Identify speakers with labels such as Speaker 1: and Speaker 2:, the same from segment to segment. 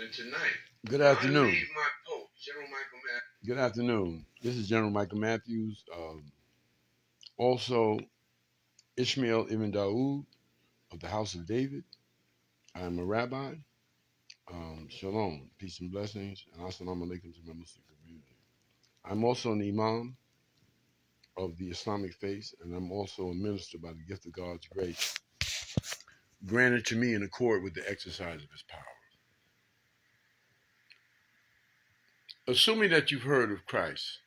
Speaker 1: And tonight,
Speaker 2: Good afternoon.
Speaker 1: my Pope, General Michael Matthews.
Speaker 2: Good afternoon. This is General Michael Matthews. Also, Ishmael Ibn Dawood of the House of David. I'm a rabbi. Shalom, peace and blessings, and assalamu alaikum to my Muslim community. I'm also an imam of the Islamic faith, and I'm also a minister by the gift of God's grace, granted to me in accord with the exercise of His power. Assuming that you've heard of Christ,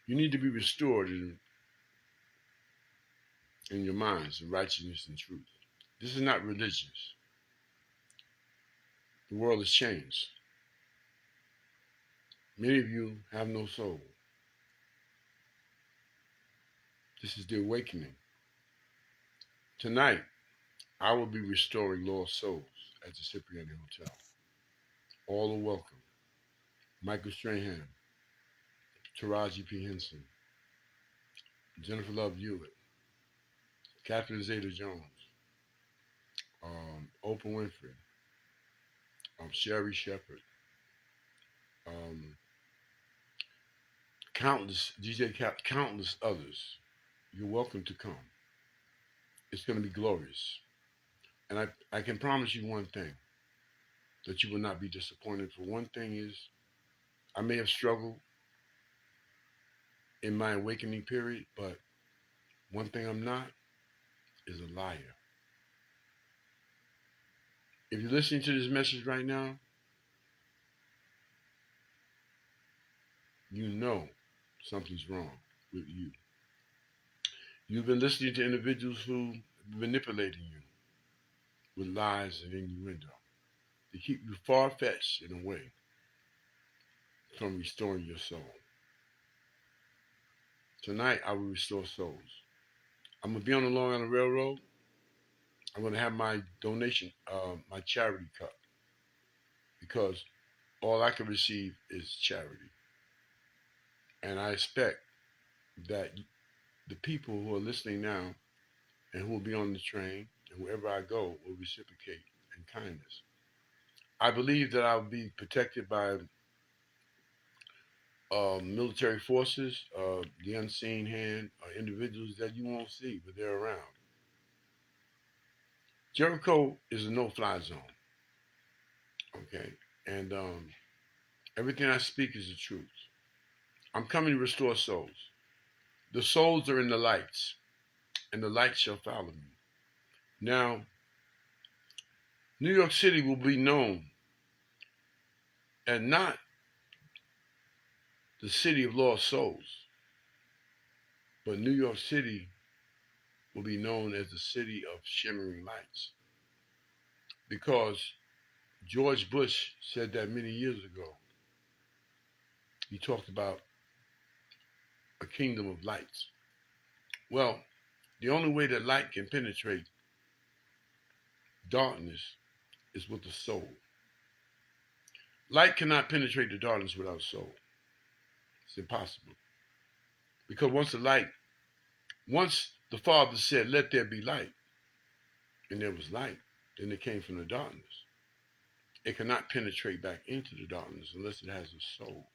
Speaker 2: you need to be restored in your minds in righteousness and truth. This is not religious. The world has changed. Many of you have no soul. This is the awakening. Tonight, I will be restoring lost souls at the Cipriana Hotel. All are welcome. Michael Strahan, Taraji P. Henson, Jennifer Love Hewitt, Catherine Zeta-Jones, Oprah Winfrey, Sherry Shepherd, um, countless others. You're welcome to come. It's going to be glorious. And I can promise you one thing, that you will not be disappointed. For one thing is, I may have struggled in my awakening period, but one thing I'm not is a liar. If you're listening to this message right now, you know something's wrong with you. You've been listening to individuals who are manipulating you with lies and innuendo to keep you far-fetched and away from restoring your soul. Tonight, I will restore souls. I'm going to be on the Long Island Railroad. I'm going to have my donation, my charity cup, because all I can receive is charity. And I expect that the people who are listening now and who will be on the train and wherever I go will reciprocate in kindness. I believe that I'll be protected by military forces, the unseen hand, individuals that you won't see, but they're around. Jericho is a no-fly zone, okay? And everything I speak is the truth. I'm coming to restore souls. The souls are in the lights, and the light shall follow me. Now, New York City will be known as not the city of lost souls, but New York City will be known as the city of shimmering lights. Because George Bush said that many years ago. He talked about a kingdom of lights. Well, the only way that light can penetrate darkness is with the soul. Light cannot penetrate the darkness without a soul. It's impossible. Because once the Father said, let there be light, and there was light, then it came from the darkness. It cannot penetrate back into the darkness unless it has a soul.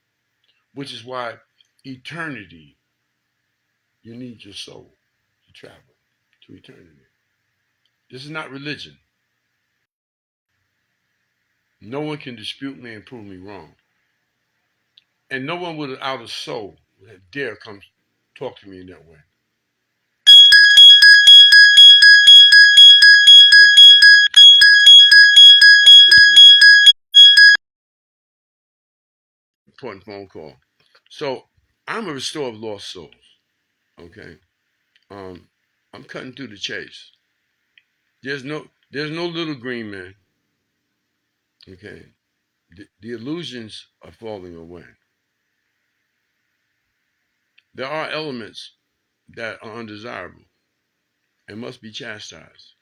Speaker 2: Which is why eternity, you need your soul to travel to eternity. This is not religion. No one can dispute me and prove me wrong. And no one without a soul would dare come talk to me in that way. Just a minute, please. Just a minute. Important phone call. So I'm a restorer of lost souls. Okay. Um, I'm cutting through the chase. There's no little green man. Okay. The illusions are falling away. There are elements that are undesirable and must be chastised.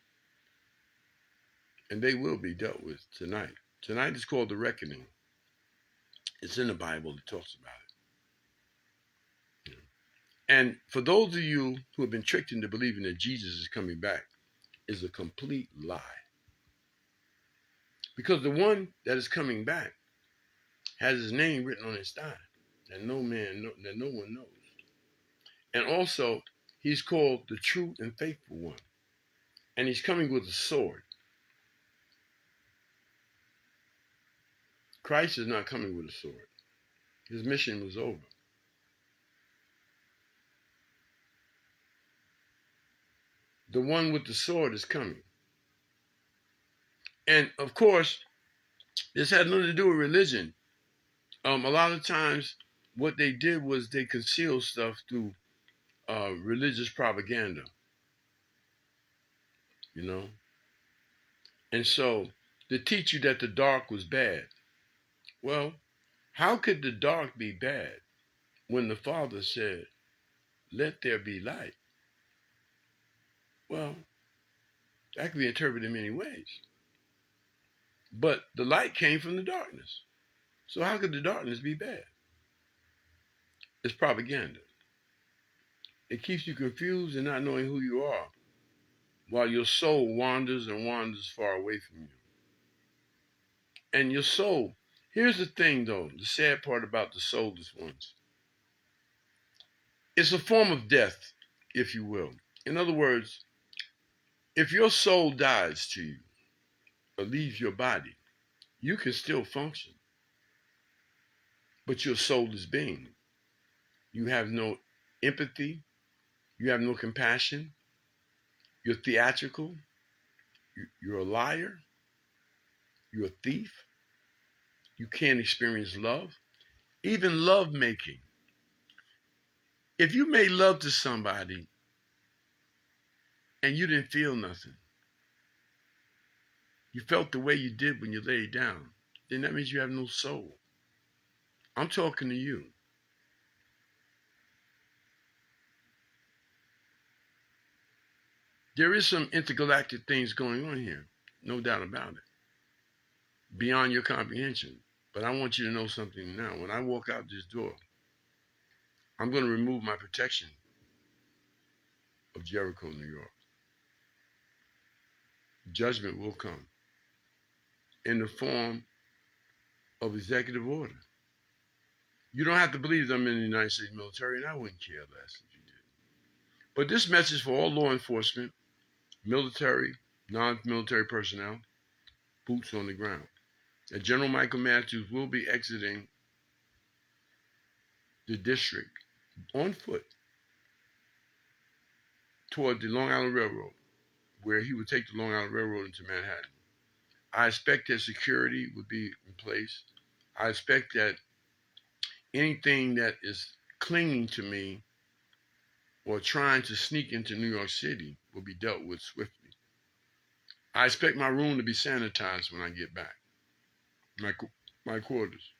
Speaker 2: And they will be dealt with tonight. Tonight is called the reckoning. It's in the Bible. It talks about it. And for those of you who have been tricked into believing that Jesus is coming back, is a complete lie. Because the one that is coming back has his name written on his thigh that no one knows. And also, he's called the true and faithful one. And he's coming with a sword. Christ is not coming with a sword. His mission was over. The one with the sword is coming. And of course, this had nothing to do with religion. A lot of times, what they did was they concealed stuff through religious propaganda, you know. And so, to teach you that the dark was bad. Well, how could the dark be bad when the Father said, "Let there be light"? Well, that could be interpreted in many ways. But the light came from the darkness. So how could the darkness be bad? It's propaganda. It keeps you confused and not knowing who you are while your soul wanders and wanders far away from you. And your soul, here's the thing though, the sad part about the soulless ones. It's a form of death, if you will. In other words, if your soul dies to you or leaves your body, you can still function, but your soulless being. You have no empathy, you have no compassion, you're theatrical, you're a liar, you're a thief, you can't experience love, even love making. If you made love to somebody and you didn't feel nothing, you felt the way you did when you laid down, then that means you have no soul. I'm talking to you. There is some intergalactic things going on here, no doubt about it, beyond your comprehension. But I want you to know something now. When I walk out this door, I'm going to remove my protection of Jericho, New York. Judgment will come in the form of executive order. You don't have to believe that I'm in the United States military, and I wouldn't care less if you did. But this message for all law enforcement, military, non-military personnel, boots on the ground. That General Michael Matthews will be exiting the district on foot toward the Long Island Railroad, where he would take the Long Island Railroad into Manhattan. I expect that security would be in place. I expect that anything that is clinging to me or trying to sneak into New York City will be dealt with swiftly. I expect my room to be sanitized when I get back, my quarters.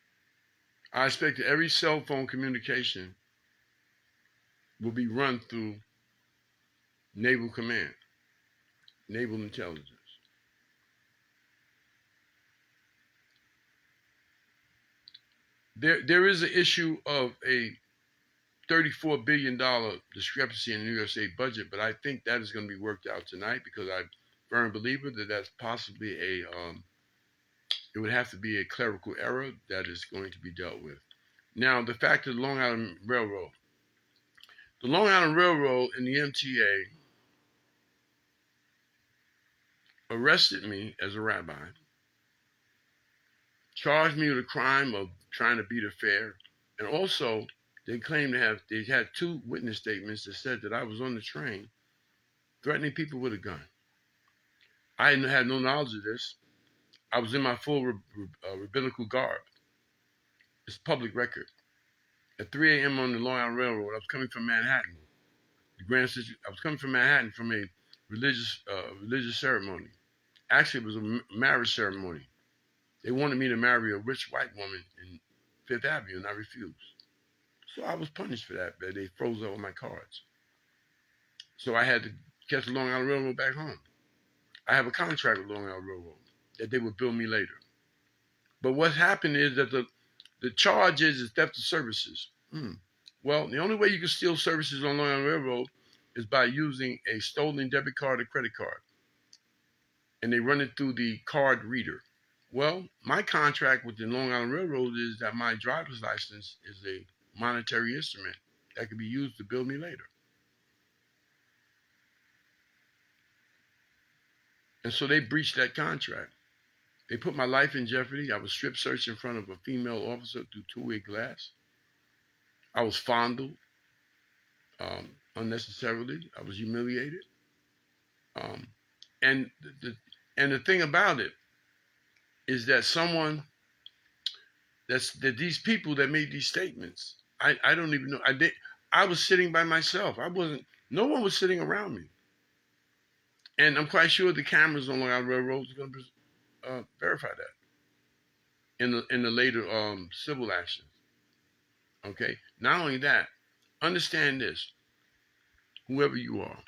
Speaker 2: I expect that every cell phone communication will be run through Naval Command, Naval Intelligence. There is an issue of a $34 billion discrepancy in the New York State budget, but I think that is going to be worked out tonight because I'm a firm believer that that's possibly it would have to be a clerical error that is going to be dealt with. Now, the fact of the Long Island Railroad. The Long Island Railroad and the MTA arrested me as a rabbi, charged me with a crime of trying to beat a fare, and also they claimed they had two witness statements that said that I was on the train threatening people with a gun. I had no knowledge of this. I was in my full rabbinical garb. It's public record. At 3 a.m. on the Long Island Railroad, I was coming from Manhattan. I was coming from Manhattan from a religious ceremony. Actually, it was a marriage ceremony. They wanted me to marry a rich white woman in Fifth Avenue, and I refused. So I was punished for that. They froze all my cards. So I had to catch the Long Island Railroad back home. I have a contract with Long Island Railroad that they would bill me later. But what happened is that the charge is theft of services. Well, the only way you can steal services on Long Island Railroad is by using a stolen debit card or credit card. And they run it through the card reader Well, my contract with the Long Island Railroad is that my driver's license is a monetary instrument that can be used to bill me later. And so they breached that contract. They put my life in jeopardy. I was strip searched in front of a female officer through two-way glass. I was fondled unnecessarily. I was humiliated. Um, and the thing about it is that that these people that made these statements, I don't even know. I was sitting by myself. I wasn't. No one was sitting around me. And I'm quite sure the cameras on Long Island Railroad is going to verify that in the later civil actions. Okay. Not only that, understand this: whoever you are,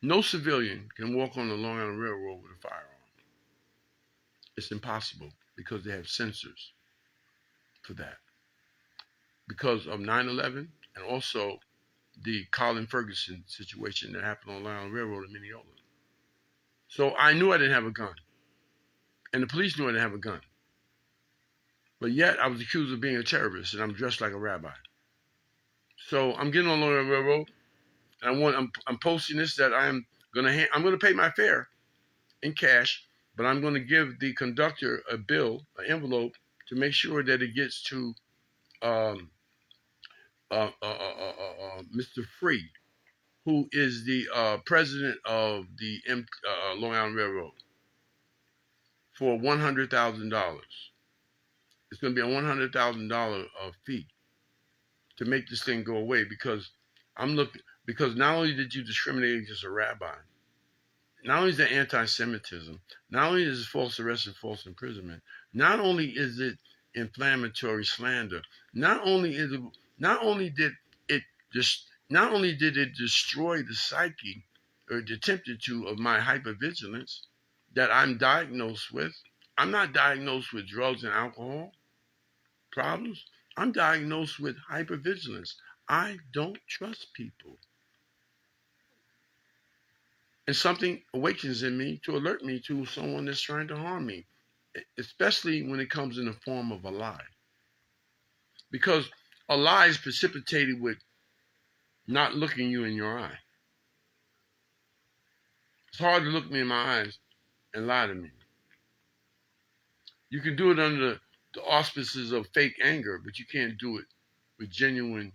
Speaker 2: no civilian can walk on the Long Island Railroad with a firearm. It's impossible because they have sensors for that. Because of 9/11 and also the Colin Ferguson situation that happened on Long Island Railroad in Minneapolis. So I knew I didn't have a gun, and the police knew I didn't have a gun. But yet I was accused of being a terrorist, and I'm dressed like a rabbi. So I'm getting on Long Island Railroad, and I'm posting this that I'm gonna pay my fare in cash, but I'm gonna give the conductor a bill, an envelope, to make sure that it gets to um, Mr. Freed, who is the president of the Long Island Railroad, for $100,000. It's going to be a $100,000 fee to make this thing go away because I'm looking because not only did you discriminate against a rabbi, not only is there anti-Semitism, not only is it false arrest and false imprisonment, not only is it inflammatory slander, not only is it, not only did it just, not only did it destroy the psyche, or it attempted to, of my hypervigilance that I'm diagnosed with. I'm not diagnosed with drugs and alcohol problems. I'm diagnosed with hypervigilance. I don't trust people. And something awakens in me to alert me to someone that's trying to harm me, especially when it comes in the form of a lie. Because a lie is precipitated with not looking you in your eye. It's hard to look me in my eyes and lie to me. You can do it under the auspices of fake anger, but you can't do it with genuine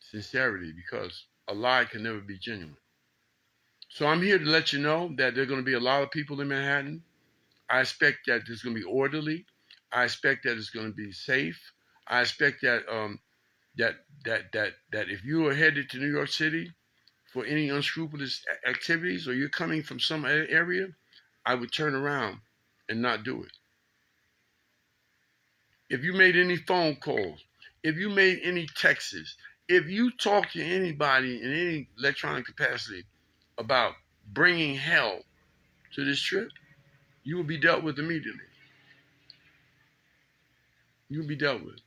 Speaker 2: sincerity because a lie can never be genuine. So I'm here to let you know that there are going to be a lot of people in Manhattan. I expect that it's going to be orderly. I expect that it's going to be safe. I expect that that if you are headed to New York City for any unscrupulous activities or you're coming from some area, I would turn around and not do it. If you made any phone calls, if you made any texts, if you talk to anybody in any electronic capacity about bringing hell to this trip, you will be dealt with immediately. You will be dealt with.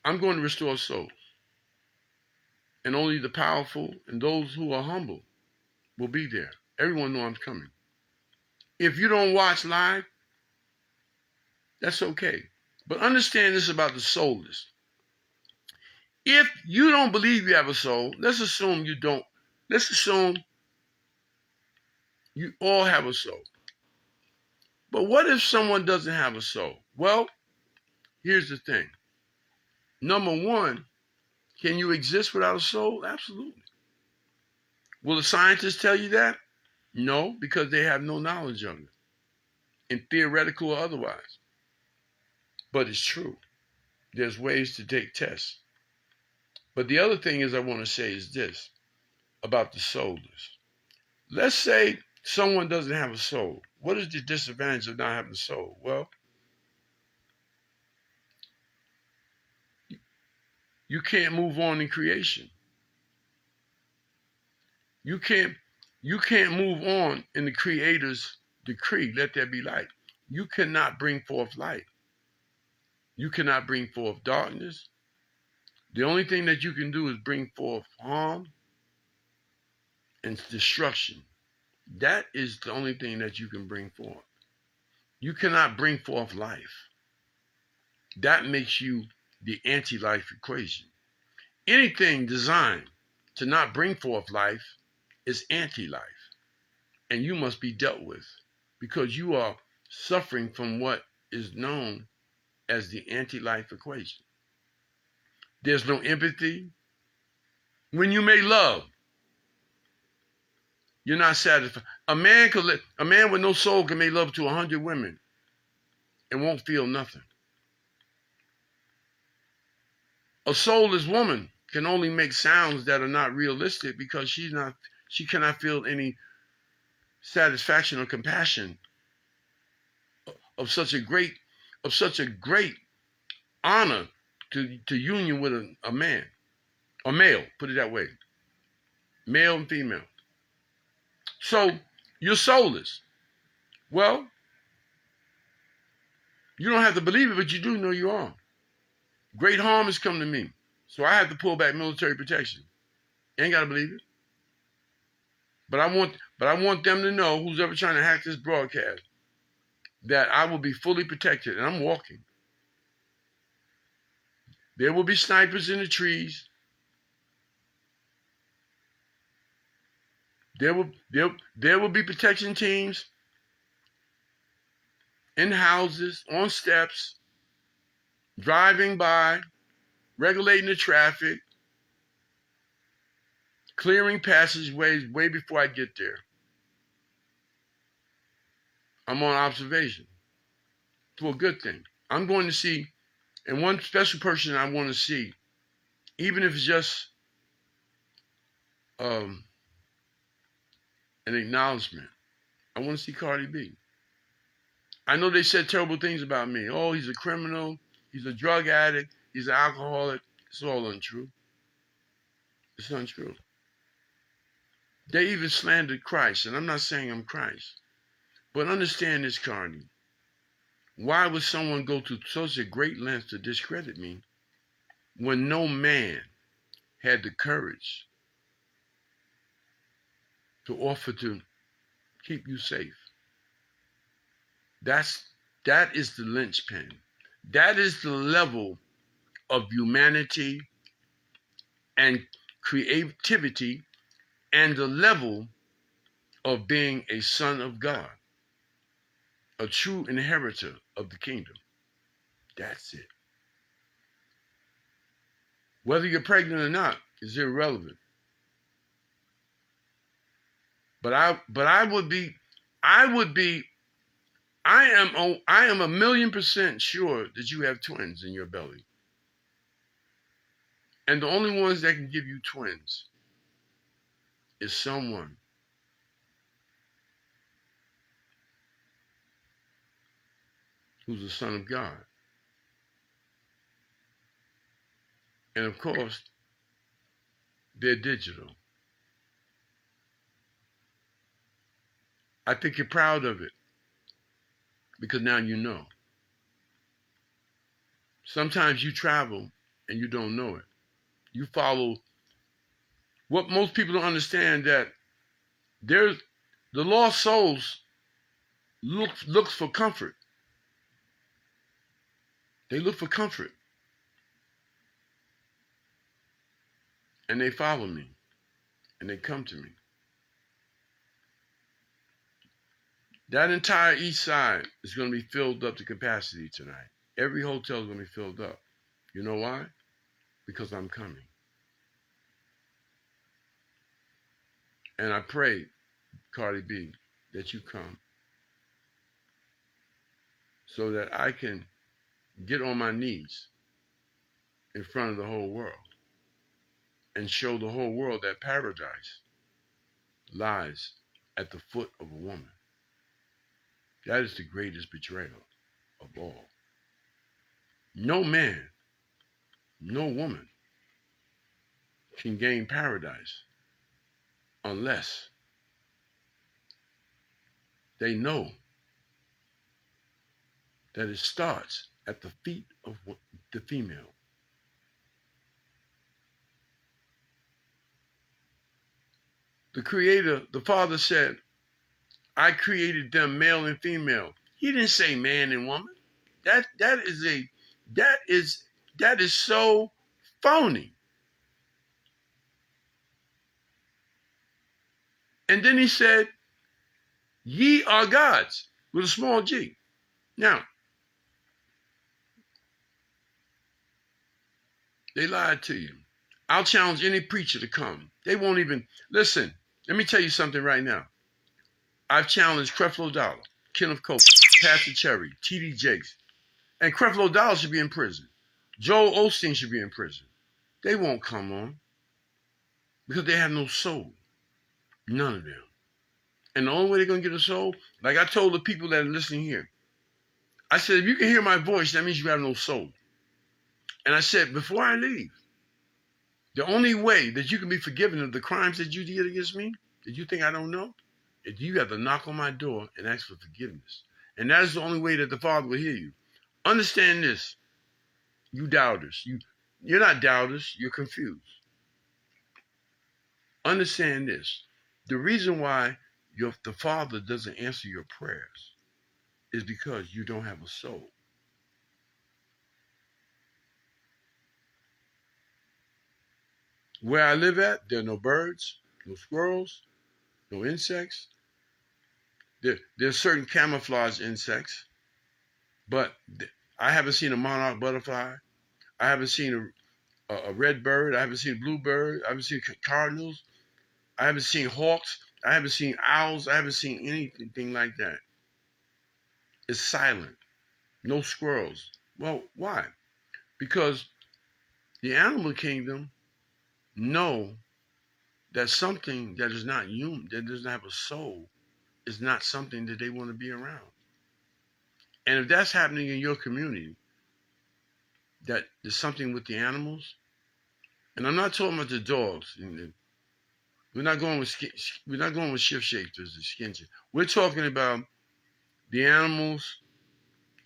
Speaker 2: I'm going to restore souls. And only the powerful and those who are humble will be there. Everyone knows I'm coming. If you don't watch live, that's okay. But understand this about the soulless. If you don't believe you have a soul, let's assume you don't. Let's assume you all have a soul. But what if someone doesn't have a soul? Well, here's the thing. Number one, can you exist without a soul? Absolutely. Will the scientists tell you that? No, because they have no knowledge of it, in theoretical or otherwise. But it's true. There's ways to take tests. But the other thing is I want to say is this about the soulless. Let's say someone doesn't have a soul. What is the disadvantage of not having a soul? Well, you can't move on in creation. You can't move on in the creator's decree, let there be light. You cannot bring forth light. You cannot bring forth darkness. The only thing that you can do is bring forth harm and destruction. That is the only thing that you can bring forth. You cannot bring forth life. That makes you the anti-life equation. Anything designed to not bring forth life is anti-life, and you must be dealt with because you are suffering from what is known as the anti-life equation. There's no empathy. When you make love, you're not satisfied. A man with no soul can make love to 100 women and won't feel nothing. A soulless woman can only make sounds that are not realistic because she cannot feel any satisfaction or compassion of such a great honor to union with a man or male, put it that way, male and female. So you're soulless. Well, you don't have to believe it, but you do know you are. Great harm has come to me, so I have to pull back military protection. You ain't gotta believe it, but I want them to know, who's ever trying to hack this broadcast, that I will be fully protected, and I'm walking. There will be snipers in the trees. There will be protection teams in houses, on steps, driving by, regulating the traffic, clearing passageways way before I get there. I'm on observation for a good thing. I'm going to see, and one special person I want to see, even if it's just an acknowledgement. I want to see Cardi B. I know they said terrible things about me. Oh, he's a criminal. He's a drug addict. He's an alcoholic. It's all untrue. It's untrue. They even slandered Christ, and I'm not saying I'm Christ. But understand this, Cardi. Why would someone go to such a great length to discredit me when no man had the courage to offer to keep you safe? That is the linchpin. That is the level of humanity and creativity and the level of being a son of God, a true inheritor of the kingdom. That's it. Whether you're pregnant or not is irrelevant. But I am 1,000,000% sure that you have twins in your belly. And the only ones that can give you twins is someone who's a son of God. And of course, they're digital. I think you're proud of it because now you know. Sometimes you travel and you don't know it. You follow what most people don't understand, that there's the lost souls looks for comfort. They look for comfort. And they follow me. And they come to me. That entire east side is going to be filled up to capacity tonight. Every hotel is going to be filled up. You know why? Because I'm coming. And I pray, Cardi B, that you come so that I can get on my knees in front of the whole world and show the whole world that paradise lies at the foot of a woman. That is the greatest betrayal of all. No man, no woman can gain paradise unless they know that it starts at the feet of the female. The Creator, the Father said, I created them male and female. He didn't say man and woman. That that is that is so phony. And then he said, ye are gods with a small g. Now, they lied to you. I'll challenge any preacher to come. They won't even listen. Let me tell you something right now. I've challenged Creflo Dollar, Kenneth Copeland, Pastor Cherry, T.D. Jakes, and Creflo Dollar should be in prison. Joel Osteen should be in prison. They won't come on because they have no soul. None of them. And the only way they're going to get a soul, like I told the people that are listening here, I said, if you can hear my voice, that means you have no soul. And I said, before I leave, the only way that you can be forgiven of the crimes that you did against me, that you think I don't know, is you have to knock on my door and ask for forgiveness. And that is the only way that the Father will hear you. Understand this, you doubters. You're not doubters, you're confused. Understand this. The reason why the Father doesn't answer your prayers is because you don't have a soul. Where I live at, there are no birds, no squirrels, no insects. There's certain camouflage insects, but I haven't seen a monarch butterfly. I haven't seen a red bird. I haven't seen a blue bird. I haven't seen cardinals. I haven't seen hawks. I haven't seen owls. I haven't seen anything like that. It's silent. No squirrels. Well, why? Because the animal kingdom know that something that is not human, that doesn't have a soul, is not something that they want to be around. And if that's happening in your community, that there's something with the animals, and I'm not talking about the dogs. We're not going with shift shapers and skin shift. We're talking about the animals.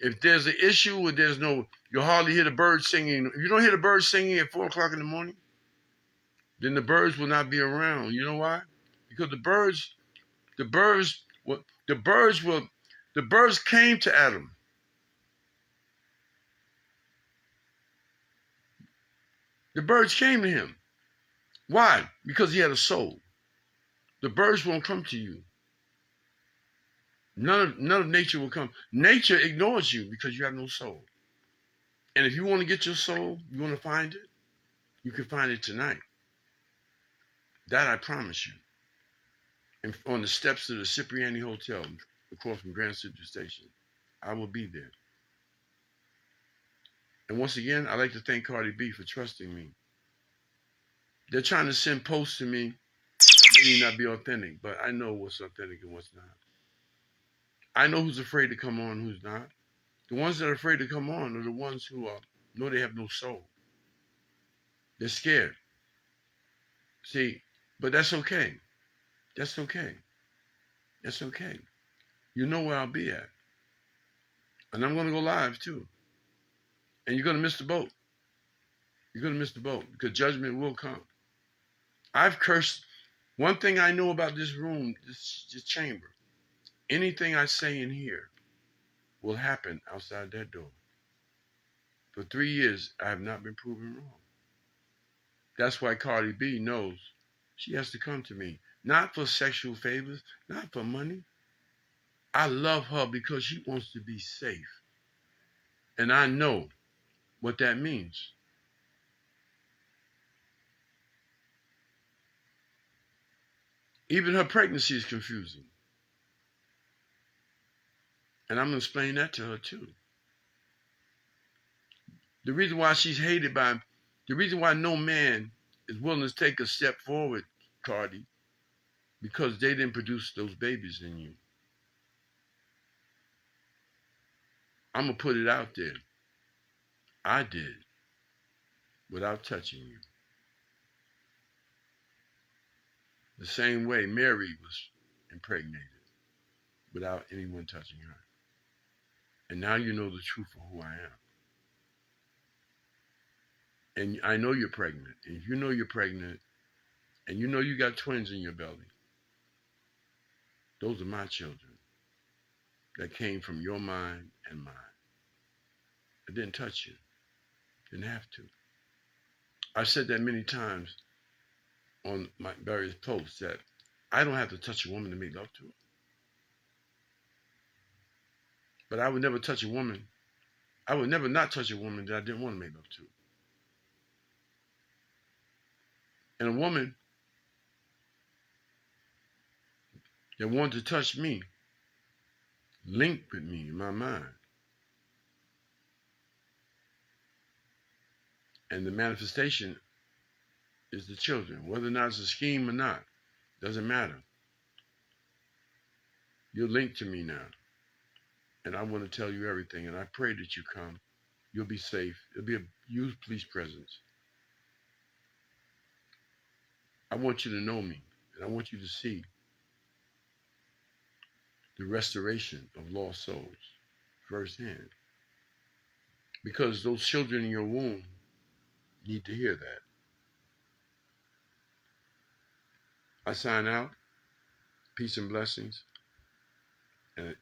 Speaker 2: If there's an issue where you hardly hear the birds singing. If you don't hear the birds singing at 4:00 in the morning, then the birds will not be around. You know why? Because the birds came to Adam. The birds came to him. Why? Because he had a soul. The birds won't come to you. None of nature will come. Nature ignores you because you have no soul. And if you want to get your soul, you want to find it, you can find it tonight. That I promise you. And on the steps of the Cipriana Hotel, across from Grand Central Station, I will be there. And once again, I'd like to thank Cardi B for trusting me. They're trying to send posts to me that may not be authentic, but I know what's authentic and what's not. I know who's afraid to come on and who's not. The ones that are afraid to come on are the ones who know they have no soul. They're scared. See, but that's okay. That's okay. That's okay. You know where I'll be at. And I'm going to go live too. And you're going to miss the boat. You're going to miss the boat because judgment will come. I've cursed. One thing I know about this room, this chamber, anything I say in here will happen outside that door. For 3 years, I have not been proven wrong. That's why Cardi B knows she has to come to me. Not for sexual favors, not for money. I love her because she wants to be safe. And I know what that means. Even her pregnancy is confusing. And I'm going to explain that to her too. The reason why the reason why no man is willing to take a step forward, Cardi, because they didn't produce those babies in you. I'm going to put it out there. I did, without touching you. The same way Mary was impregnated, without anyone touching her. And now you know the truth of who I am. And I know you're pregnant. And if you know you're pregnant, and you know you got twins in your belly, those are my children. that came from your mind and mine. It didn't touch you. Didn't have to. I've said that many times on my various posts that I don't have to touch a woman to make love to her. But I would never touch a woman. I would never not touch a woman that I didn't want to make love to. And a woman that wanted to touch me linked with me in my mind. And the manifestation is the children. Whether or not it's a scheme or not, doesn't matter. You're linked to me now. And I want to tell you everything. And I pray that you come. You'll be safe. It'll be a huge police presence. I want you to know me. And I want you to see the restoration of lost souls firsthand. Because those children in your womb need to hear that. I sign out. Peace and blessings. And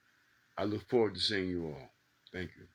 Speaker 2: I look forward to seeing you all. Thank you.